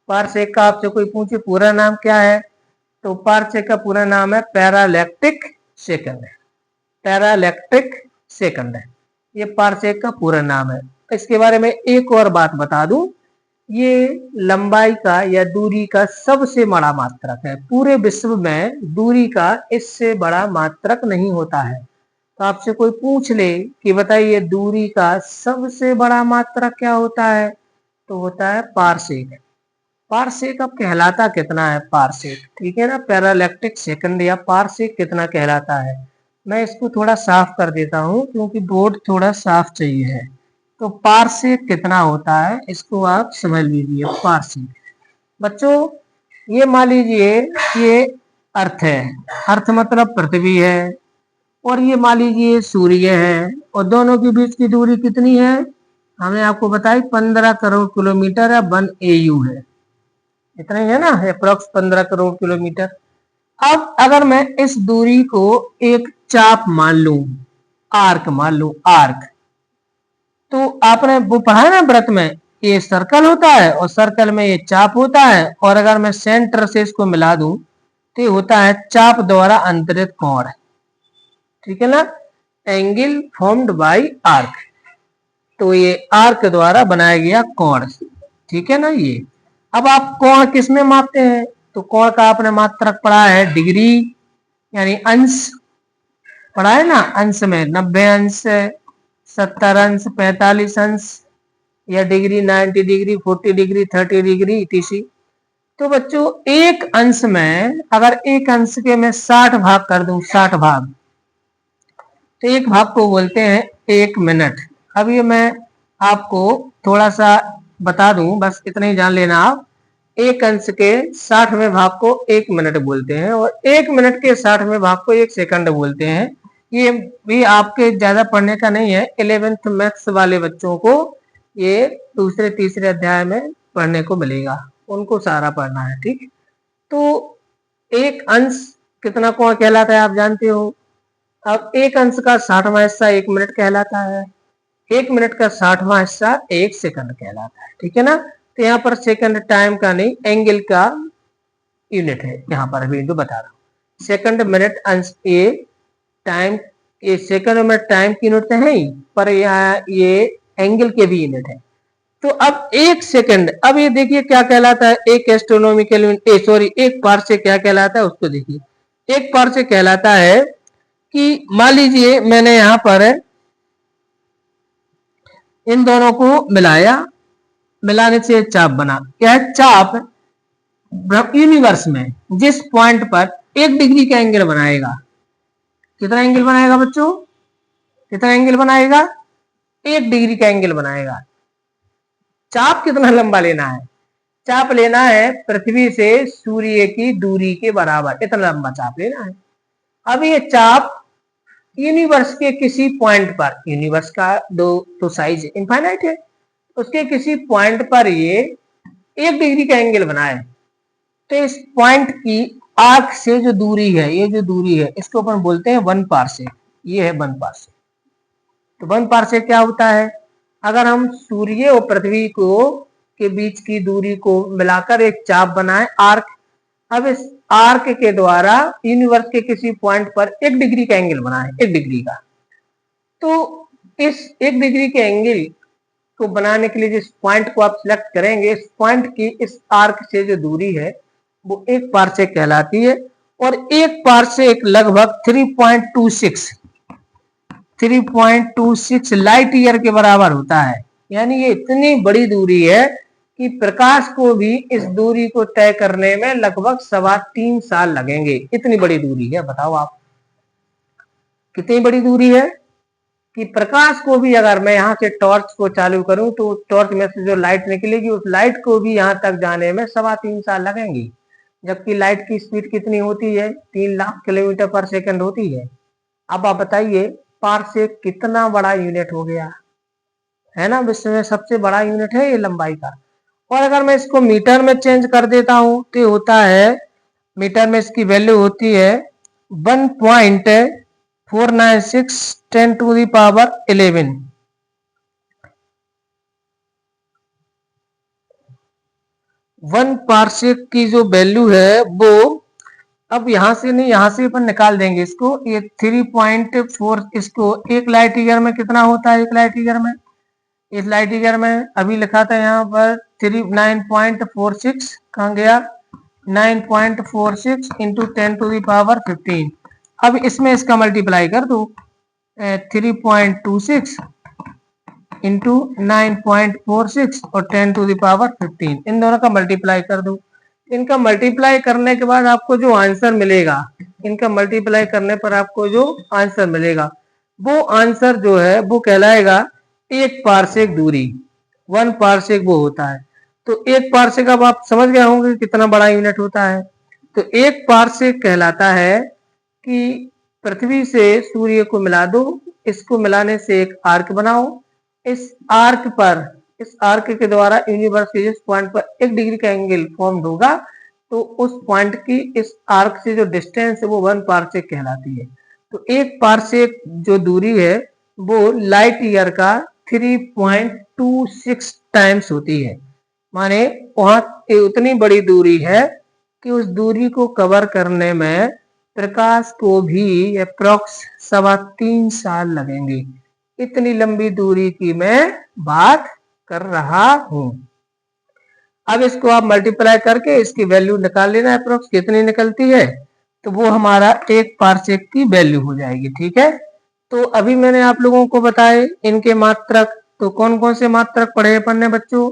पारसेक का आपसे कोई पूछे पूरा नाम क्या है, तो पारसेक का पूरा नाम है पैरालैक्टिक सेकंड। पैरालैक्टिक सेकंड है, ये पारसेक का पूरा नाम है। इसके बारे में एक और बात बता दूं, ये लंबाई का या दूरी का सबसे बड़ा मात्रक है। पूरे विश्व में दूरी का इससे बड़ा मात्रक नहीं होता है। तो आपसे कोई पूछ ले कि बताइए दूरी का सबसे बड़ा मात्रक क्या होता है, तो होता है पारसेक। पारसेक अब कहलाता कितना है पारसेक, ठीक है ना, पैरालैक्टिक सेकंड या पारसेक कितना कहलाता है। मैं इसको थोड़ा साफ कर देता हूँ क्योंकि बोर्ड थोड़ा साफ चाहिए है। तो पारसेक कितना होता है इसको आप समझ लीजिए। पारसेक बच्चों, ये मान लीजिए ये अर्थ है, अर्थ मतलब पृथ्वी है, और ये मान लीजिए सूर्य है, और दोनों के बीच की दूरी कितनी है, हमने आपको बताई 15 करोड़ किलोमीटर है, 1 AU है, इतना ही है ना, अप्रोक्स 15 करोड़ किलोमीटर। अब अगर मैं इस दूरी को एक चाप मान लूं, आर्क मान लूं, आर्क, तो आपने वो पढ़ा है ना व्रत में, ये सर्कल होता है और सर्कल में ये चाप होता है, और अगर मैं सेंटर से इसको मिला दूं तो ये होता है चाप द्वारा अंतरित कोण, ठीक है ना, एंगल फॉर्म्ड बाय आर्क। तो ये आर्क द्वारा बनाया गया कोण, ठीक है ना। ये अब आप कोण किस में मापते हैं, तो कोण का आपने मात्रक पढ़ा है डिग्री, यानी अंश पढ़ा है ना, अंश में 90 अंश, 70 अंश, 45 अंश, या degree 90 degree, 40 degree, 30 degree etc। तो बच्चों एक अंश में अगर एक अंश के मैं 60 भाग कर दूं, 60 भाग, तो एक भाग को बोलते हैं 1 मिनट। अब ये मैं आपको थोड़ा सा बता दूं, बस इतना ही जान लेना आप, एक अंश के 60वें भाग को 1 मिनट बोलते हैं, और 1 मिनट के 60वें भाग को 1 सेकंड बोलते हैं। ये भी आपके ज्यादा पढ़ने का नहीं है, 11th मैथ्स वाले बच्चों को ये दूसरे तीसरे अध्याय में पढ़ने को मिलेगा, उनको सारा पढ़ना है, ठीक। तो एक अंश कितना कोण कहलाता है आप जानते हो। अब एक अंश का 60वां हिस्सा 1 मिनट कहलाता है, 1 मिनट का 60वां हिस्सा 1 सेकंड कहलाता है, ठीक है ना। तो यहाँ पर सेकंड टाइम का नहीं, एंगल का यूनिट है, यहाँ पर अभी तो बता रहा हूँ। सेकंड मिनट अंश ए टाइम, ये सेकंड मिनट टाइम की यूनिट है ही, पर यहाँ ये एंगल के भी यूनिट है। तो अब एक सेकंड, अब ये देखिए क्या कहलाता है, एक एस्ट्रोनॉमिकल यूनिट, सॉरी एक पार्सेक क्या कहलाता है उसको देखिए। एक पार्सेक कहलाता है कि मान लीजिए मैंने यहां पर इन दोनों को मिलाया, मिलाने से चाप बना, क्या है चाप यूनिवर्स में जिस पॉइंट पर 1 डिग्री का एंगल बनाएगा, कितना एंगल बनाएगा बच्चों, कितना एंगल बनाएगा, 1 डिग्री का एंगल बनाएगा। चाप कितना लंबा लेना है, चाप लेना है पृथ्वी से सूर्य की दूरी के बराबर, इतना लंबा चाप लेना है। अब ये चाप यूनिवर्स के किसी पॉइंट पर, यूनिवर्स का दो तो साइज इनफाइनाइट है, उसके किसी पॉइंट पर ये 1 डिग्री का एंगल बनाए, तो इस पॉइंट की आर्क से जो दूरी है, ये जो दूरी है इसको अपन बोलते हैं 1 पार्सेक, ये है 1 पार्सेक। तो 1 पार्सेक क्या होता है, अगर हम सूर्य और पृथ्वी को के बीच की दूरी को मिलाकर एक चाप बनाए आर्क, अब इस आर्क के द्वारा यूनिवर्स के किसी पॉइंट पर 1 डिग्री का एंगल बनाए, 1 डिग्री का, तो इस 1 डिग्री के एंगल को बनाने के लिए जिस पॉइंट को आप सिलेक्ट करेंगे, इस पॉइंट की इस आर्क से जो दूरी है वो 1 पार्सेक कहलाती है। और 1 पार्सेक लगभग 3.26 लाइट ईयर के बराबर होता है, यानी ये इतनी बड़ी दूरी है कि प्रकाश को भी इस दूरी को तय करने में लगभग 3.25 साल लगेंगे, इतनी बड़ी दूरी है। बताओ आप कितनी बड़ी दूरी है कि प्रकाश को भी अगर मैं यहाँ से टॉर्च को चालू करूं तो टॉर्च में से जो लाइट निकलेगी उस लाइट को भी यहाँ तक जाने में 3.25 साल लगेंगे, जबकि लाइट की स्पीड कितनी होती है, 3 लाख किलोमीटर पर सेकंड होती है। अब आप बताइए पारसेक कितना बड़ा यूनिट हो गया है ना, विश्व में सबसे बड़ा यूनिट है ये लंबाई का। और अगर मैं इसको मीटर में चेंज कर देता हूं तो होता है, मीटर में इसकी वैल्यू होती है 1.496 10⁻11। 1 पार्सेक की जो वैल्यू है वो अब यहाँ से नहीं, यहाँ से अपन निकाल देंगे इसको। ये 3.4 इसको एक लाइट ईयर में कितना होता है? एक लाइट ईयर में, इस लाइट ईयर में अभी लिखा था यहाँ पर 9.46, कहाँ गया? 9.46 इंटू 10⁻15। अब इसमें इसका मल्टीप्लाई कर दो, 3.26 इंटू 9.46 और 10⁻15, इन दोनों का मल्टीप्लाई कर दो। इनका मल्टीप्लाई करने के बाद आपको जो आंसर मिलेगा, इनका मल्टीप्लाई करने पर आपको जो आंसर मिलेगा, वो आंसर जो है वो कहलाएगा 1 पारसेक दूरी। 1 पारसेक वो होता है। तो 1 पारसेक, अब आप समझ गए होंगे कितना बड़ा यूनिट होता है। तो 1 पारसेक कहलाता है कि पृथ्वी से सूर्य को मिला दो, इसको मिलाने से एक आर्क बनाओ, इस आर्क पर, इस आर्क के द्वारा यूनिवर्स के जिस पॉइंट पर 1 डिग्री का एंगल फॉर्म होगा, तो उस पॉइंट की इस आर्क से जो डिस्टेंस है वो 1 पारसेक कहलाती है। तो 1 पारसेक जो दूरी है वो लाइट ईयर का 3.26 टाइम्स होती है। माने वहां उतनी बड़ी दूरी है कि उस दूरी को कवर करने में प्रकाश को भी अप्रॉक्स 3.25 साल लगेंगे। इतनी लंबी दूरी की मैं बात कर रहा हूं। अब इसको आप मल्टीप्लाई करके इसकी वैल्यू निकाल लेना, अप्रोक्स कितनी निकलती है, तो वो हमारा 1 पारसेक की वैल्यू हो जाएगी। ठीक है, तो अभी मैंने आप लोगों को बताए इनके मात्रक। तो कौन कौन से मात्रक पढ़े अपन ने बच्चों,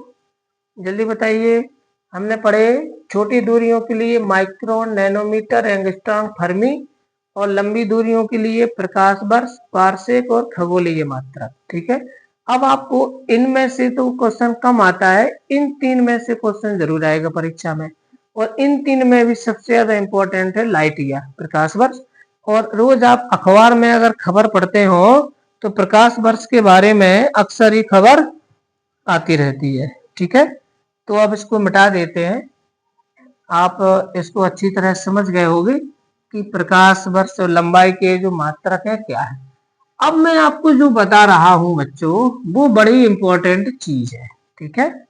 जल्दी बताइए। हमने पढ़े छोटी दूरियों के लिए माइक्रोन, नैनोमीटर, एंगस्ट्रॉम, फर्मी, और लंबी दूरियों के लिए प्रकाश वर्ष, पारसेक और खगोलीय मात्रक। ठीक है, अब आपको इनमें से तो क्वेश्चन कम आता है, इन 3 में से क्वेश्चन जरूर आएगा परीक्षा में। और इन 3 में भी सबसे ज्यादा इंपॉर्टेंट है लाइट ईयर, प्रकाश वर्ष। और रोज आप अखबार में अगर खबर पढ़ते हो तो प्रकाश वर्ष के बारे में अक्सर ही खबर आती रहती है। ठीक है, तो अब इसको मिटा देते हैं। आप इसको अच्छी तरह समझ गए होंगे कि प्रकाश वर्ष और लंबाई के जो मात्रक है क्या है। अब मैं आपको जो बता रहा हूं बच्चों, वो बड़ी इंपॉर्टेंट चीज है। ठीक है,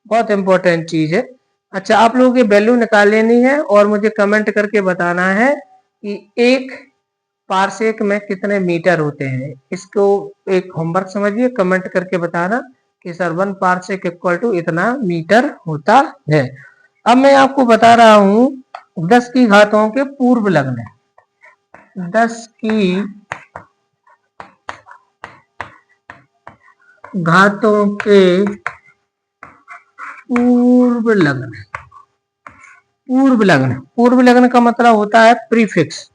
बहुत इंपॉर्टेंट चीज है। अच्छा, आप लोगों की वैल्यू निकाल लेनी है और मुझे कमेंट करके बताना है कि 1 पारसेक में कितने मीटर होते हैं। इसको एक होमवर्क समझिए, कमेंट करके बताना कि सर 1 पारसेक इक्वल टू इतना मीटर होता है। अब मैं आपको बता रहा हूं 10 की घातों के पूर्व लग्न। 10 की घातों के पूर्व लग्न। पूर्व लग्न, पूर्व लग्न का मतलब होता है प्रीफिक्स।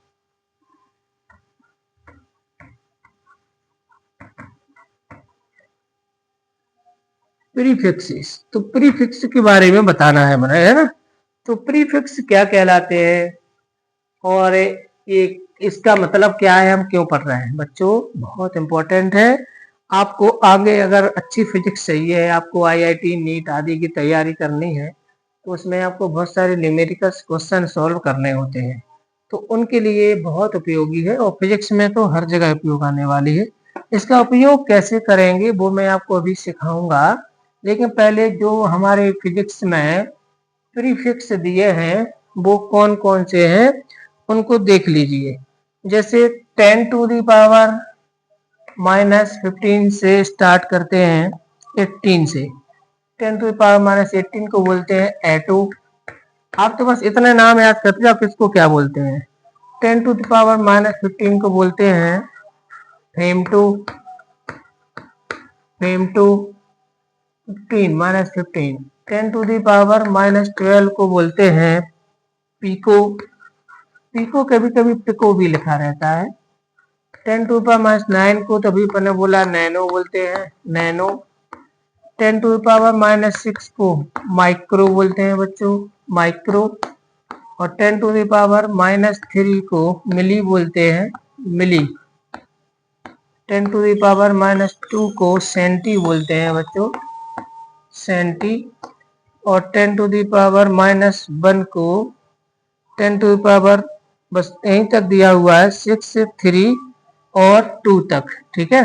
प्रीफिक्स, तो प्रीफिक्स के बारे में बताना है मैंने, है ना। तो प्रीफिक्स क्या कहलाते हैं और ये इसका मतलब क्या है, हम क्यों पढ़ रहे हैं बच्चों, बहुत इंपॉर्टेंट है। आपको आगे अगर अच्छी फिजिक्स चाहिए है, आपको आईआईटी, नीट आदि की तैयारी करनी है, तो उसमें आपको बहुत सारे न्यूमेरिकल्स क्वेश्चन सॉल्व करने होते हैं, तो उनके लिए बहुत उपयोगी है। और फिजिक्स में तो हर जगह उपयोग आने वाली है। इसका उपयोग कैसे करेंगे वो मैं आपको अभी सिखाऊंगा, लेकिन पहले जो हमारे फिजिक्स में प्रीफिक्स दिए हैं वो कौन कौन से हैं उनको देख लीजिए। जैसे 10⁻⁻15 से स्टार्ट करते हैं, 18 से। 10⁻⁻18 को बोलते हैं एटो। आप तो बस इतने नाम याद करते जाओ किसको क्या बोलते हैं। 10⁻⁻15 को बोलते हैं फेम2, फेम2 15 10⁻⁻12 को बोलते हैं पिको। पिको कभी कभी पिको भी लिखा रहता है। 10⁻⁻9 को तभी मैंने बोला नैनो बोलते हैं, नैनो। 10⁻⁻6 को माइक्रो बोलते हैं बच्चों, माइक्रो। और 10⁻⁻3 को मिली बोलते हैं, मिली। 10⁻⁻2 को सेंटी बोलते हैं बच्चों, सेंटी। और 10⁻⁻1 को 10⁻, बस यहीं तक दिया हुआ है, 6, 3 और 2 तक। ठीक है,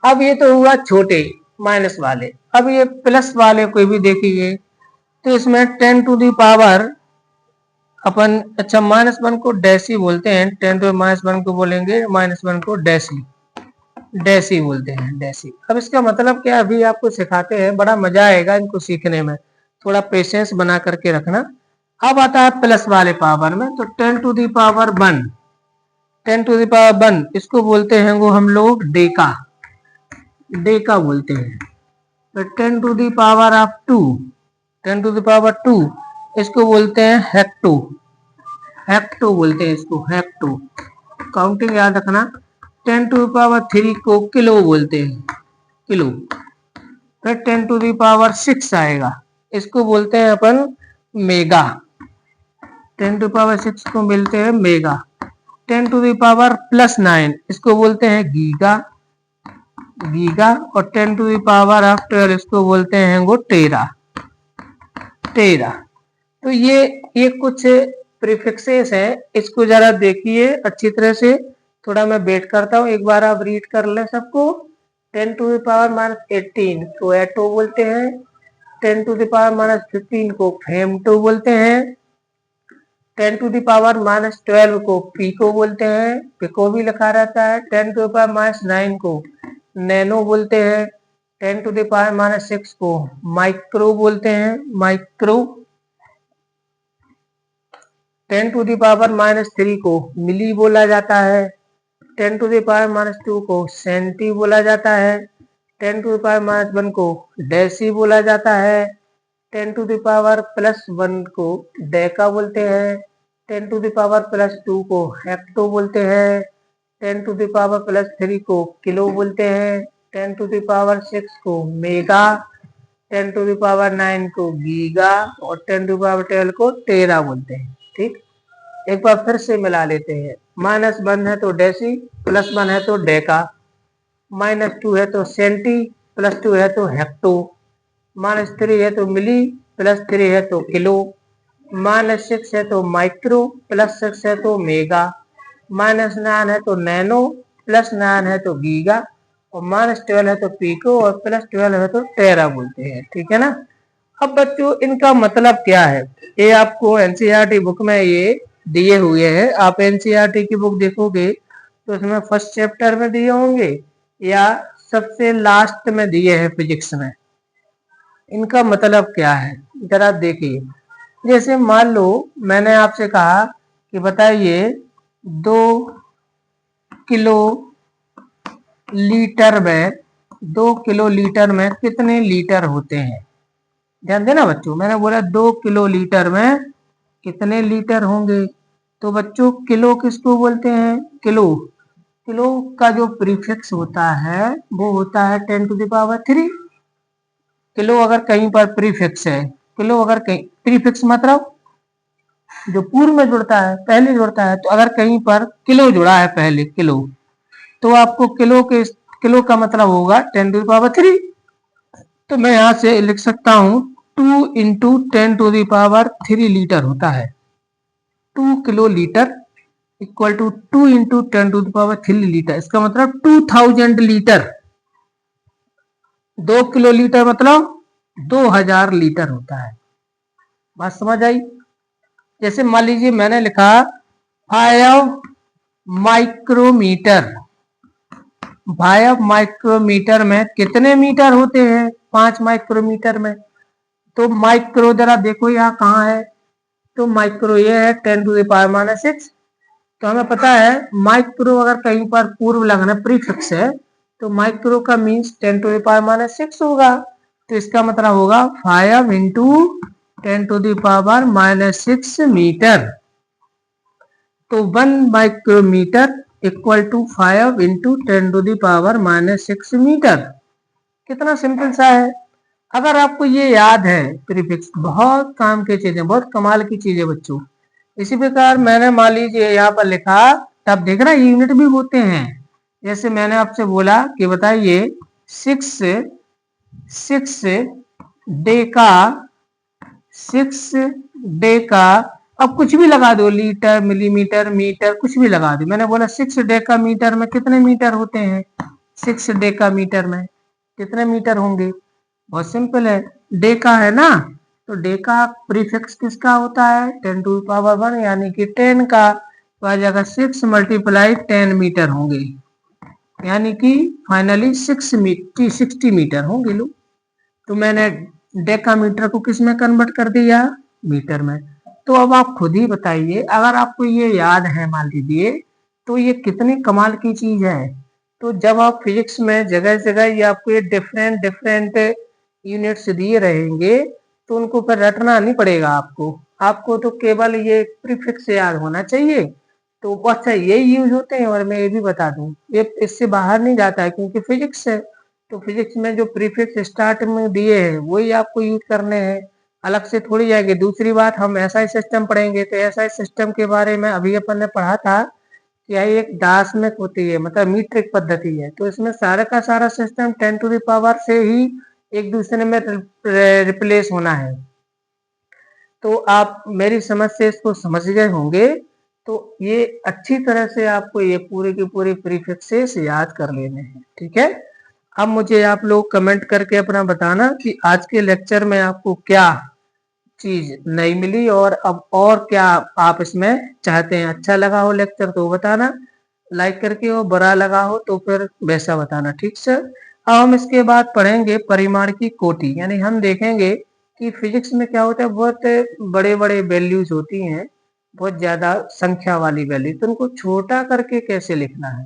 अब ये तो हुआ छोटे माइनस वाले। अब ये प्लस वाले कोई भी देखिए, तो इसमें 10⁻ अपन अच्छा -1 को डेसी बोलते हैं, 10⁻⁻1 को बोलेंगे -1 को डेसी, डेसी बोलते हैं, डेसी। अब इसका मतलब क्या, अभी आपको सिखाते हैं, बड़ा मजा आएगा इनको सीखने में, थोड़ा पेशेंस बना करके रखना। अब आता है प्लस वाले पावर में, तो 10⁻1, 10⁻1 इसको बोलते हैं वो हम लोग डेका, डेका बोलते हैं। तो 10⁻², 10⁻², इसको बोलते हैं हेक्टो, हेक्टो बोलते हैं इसको, हेक्टो। काउंटिंग याद रखना। 10⁻³ को किलो बोलते हैं, किलो। फिर 10⁻6 आएगा, इसको बोलते हैं अपन मेगा, 10⁻6 को मिलते हैं मेगा। 10⁻+9 इसको बोलते हैं गीगा, गीगा। और 10⁻12 इसको बोलते हैं वो टेरा, टेरा। तो ये कुछ प्रीफिक्सेस है, इसको जरा देखिए अच्छी तरह से। थोड़ा मैं वेट करता हूँ, एक बार आप रीड कर ले सबको। 10⁻18 को एटो बोलते हैं, 10⁻15 को फेमटो बोलते हैं, 10⁻12 को पीको बोलते हैं, पिको भी लिखा रहता है। 10⁻9 को नैनो बोलते हैं, 10⁻6 को माइक्रो बोलते हैं, माइक्रो। 10⁻3 को मिली बोला जाता है, 10⁻2 को सेंटी बोला जाता है, 10⁻1 को डेसी बोला जाता है, 10⁻+1 को डेका बोलते हैं, 10⁻+2 को हेक्टो बोलते हैं, 10⁻+3 को किलो बोलते हैं, 10⁻6 को मेगा, 10⁻9 को गीगा और 10⁻12 को टेरा बोलते हैं। ठीक, एक बार फिर से मिला लेते हैं। -1 है तो डेसी, +1 है तो डेका, -2 है तो सेंटी, +2 है तो हेक्टो, -3 है तो मिली, +3 है तो किलो, -6 है तो माइक्रो, +6 है तो मेगा, -9 है तो नैनो, +9 है तो गीगा और -12 है तो पीको और +12 है तो टेरा बोलते हैं। ठीक है ना। अब बच्चों इनका मतलब क्या है, ये आपको एनसीईआरटी बुक में ये दिए हुए हैं। आप एनसीईआरटी की बुक देखोगे तो उसमें फर्स्ट चैप्टर में दिए होंगे या सबसे लास्ट में दिए हैं फिजिक्स में। इनका मतलब क्या है जरा देखिए। जैसे मान लो मैंने आपसे कहा कि बताइए 2 किलो लीटर में, 2 किलो लीटर में कितने लीटर होते हैं। ध्यान देना बच्चों, मैंने बोला 2 किलो लीटर में कितने लीटर होंगे। तो बच्चों किलो किसको बोलते हैं, किलो, किलो का जो प्रीफिक्स होता है वो होता है 10⁻3। किलो अगर कहीं पर प्रीफिक्स है, किलो अगर कहीं प्रीफिक्स मतलब जो पूर्व में जुड़ता है, पहले जुड़ता है, तो अगर कहीं पर किलो जुड़ा है पहले, किलो, तो आपको किलो का मतलब होगा 10⁻3। तो मैं यहां से लिख सकता हूं 2 × 10⁻3 लीटर होता है। 2 kilolitre equal to 2 × 10⁻3 litre, इसका मतलब 2000 लीटर। 2 किलो लीटर मतलब 2000 लीटर होता है। बात समझ आई। जैसे मान लीजिए मैंने लिखा 5 माइक्रोमीटर, 5 माइक्रोमीटर में कितने मीटर होते हैं, 5 माइक्रोमीटर में। तो माइक्रो जरा देखो यहाँ कहाँ है, तो माइक्रो ये है 10⁻6। तो हमें पता है माइक्रो अगर कहीं पर पूर्व लगना प्रीफिक्स है तो माइक्रो का मीन्स 10⁻6 होगा। तो इसका मतलब होगा 5 × 10⁻6 मीटर। तो 1 माइक्रोमीटर इक्वल टू 5 × 10⁻6 मीटर। कितना सिंपल सा है। अगर आपको ये याद है प्रीफिक्स, बहुत काम की चीजें, बहुत कमाल की चीजें बच्चों। इसी प्रकार मैंने मान लीजिए यहाँ पर लिखा, तब देख रहा यूनिट भी होते हैं। जैसे मैंने आपसे बोला कि बताइए 6 डेका, 6 डेका, अब कुछ भी लगा दो, लीटर, मिलीमीटर, मीटर, कुछ भी लगा दो। मैंने बोला 6 डेका मीटर में कितने मीटर होते हैं, 6 डेका मीटर में कितने मीटर होंगे। बहुत सिंपल है, डेका है ना, तो डे का प्रीफिक्स किसका होता है 10 टू पावर 1, यानी कि 10 का आ जाएगा 6 मल्टीप्लाई 10 मीटर होंगे, यानी कि फाइनली 60 मीटर होंगे लोग। तो मैंने डेकामीटर को किस में कन्वर्ट कर दिया, मीटर में। तो अब आप खुद ही बताइए, अगर आपको ये याद है मान लीजिए, तो ये कितनी कमाल की चीज है। तो जब आप फिजिक्स में जगह जगह ये आपको ये डिफरेंट डिफरेंट यूनिट्स दिए रहेंगे, तो उनको पर रटना नहीं पड़ेगा आपको, आपको तो केवल ये प्रीफिक्स याद होना चाहिए। तो अच्छा यही यूज होते हैं, और मैं ये भी बता दूं ये इससे बाहर नहीं जाता है, क्योंकि फिजिक्स है। तो फिजिक्स में जो प्रीफिक्स स्टार्ट में दिए हैं वही आपको यूज करने हैं, अलग से थोड़ी जाएंगे। दूसरी बात, हम एसआई सिस्टम पढ़ेंगे, तो एसआई सिस्टम के बारे में अभी अपन ने पढ़ा था कि यह एक दार्शनिक होती है, मतलब मीट्रिक पद्धति है। तो इसमें सारा का सारा सिस्टम 10 टू द पावर से ही एक दूसरे में रिप्लेस होना है। तो आप मेरी समझ से इसको समझ गए होंगे। तो ये अच्छी तरह से आपको ये पूरे के पूरे प्रीफिक्सेस याद कर लेने हैं, ठीक है। अब मुझे आप लोग कमेंट करके अपना बताना कि आज के लेक्चर में आपको क्या चीज नहीं मिली, और अब और क्या आप इसमें चाहते हैं। अच्छा लगा हो लेक्चर तो बताना लाइक करके, और बुरा लगा हो तो फिर वैसा बताना, ठीक सर। अब हम इसके बाद पढ़ेंगे परिमाण की कोटि, यानी हम देखेंगे कि फिजिक्स में क्या होता है, बहुत बड़े बड़े वैल्यूज होती हैं, बहुत ज्यादा संख्या वाली वैल्यू, तो उनको छोटा करके कैसे लिखना है,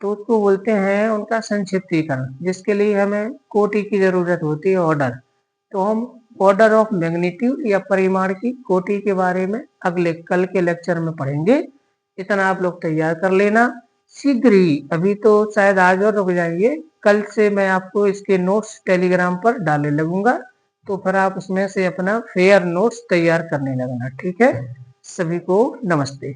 तो उसको बोलते हैं उनका संक्षिप्तीकरण, जिसके लिए हमें कोटि की जरूरत होती है, ऑर्डर। तो हम ऑर्डर ऑफ मैग्नीट्यूड या परिमाण की कोटि के बारे में अगले कल के लेक्चर में पढ़ेंगे। इतना आप लोग तैयार कर लेना शीघ्र ही। अभी तो शायद आज और रुक जाएंगे, कल से मैं आपको इसके नोट्स टेलीग्राम पर डालने लगूंगा, तो फिर आप उसमें से अपना फेयर नोट्स तैयार करने लगना, ठीक है। सभी को नमस्ते।